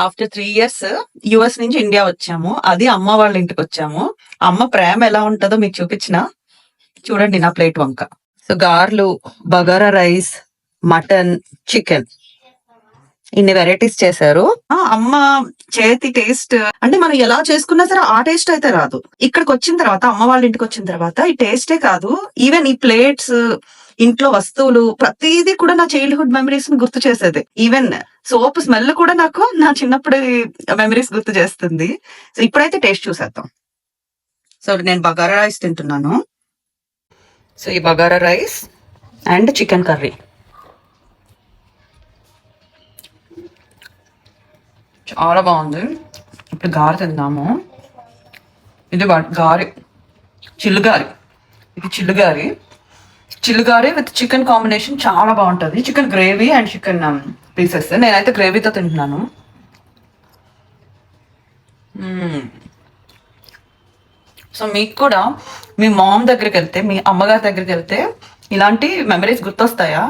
After 3 years US నుంచి India వచ్చాము. అది అమ్మ వాళ్ళ ఇంటికి వచ్చాము. అమ్మ ప్రేమ ఎలా ఉంటుందో మీకు చూపించిన. చూడండి నా ప్లేట్ వంక. సో గార్లు, బగారా రైస్, మటన్, చికెన్, ఇన్ని వెరైటీస్ చేశారు. అమ్మ చేతి టేస్ట్ అంటే మనం ఎలా చేసుకున్నా సరే ఆ టేస్ట్ అయితే రాదు. ఇక్కడికి వచ్చిన తర్వాత, అమ్మ వాళ్ళ ఇంటికి వచ్చిన తర్వాత ఈ టేస్టే కాదు, ఈవెన్ ఈ ప్లేట్స్, ఇంట్లో వస్తువులు, ప్రతిదీ కూడా నా చైల్డ్హుడ్ మెమరీస్ ని గుర్తు చేసేది. ఈవెన్ సోప్ స్మెల్ కూడా నాకు నా చిన్నప్పుడు మెమరీస్ గుర్తు చేస్తుంది. సో ఇప్పుడైతే టేస్ట్ చూసేద్దాం. సో నేను బగారా రైస్ తింటున్నాను. సో ఈ bagara rice and chicken curry చాలా బాగుంది. ఇప్పుడు గారి తిందాము. ఇది గారి, చిల్లుగారి. ఇది చిల్లుగారి విత్ చికెన్ కాంబినేషన్ చాలా బాగుంటుంది. Chicken gravy and chicken pieces. నేనైతే గ్రేవీతో తింటున్నాను. సో మీకు కూడా మీ మామ్ దగ్గరికి వెళ్తే, మీ అమ్మగారి దగ్గరికి వెళ్తే ఇలాంటి మెమరీస్ గుర్తొస్తాయా?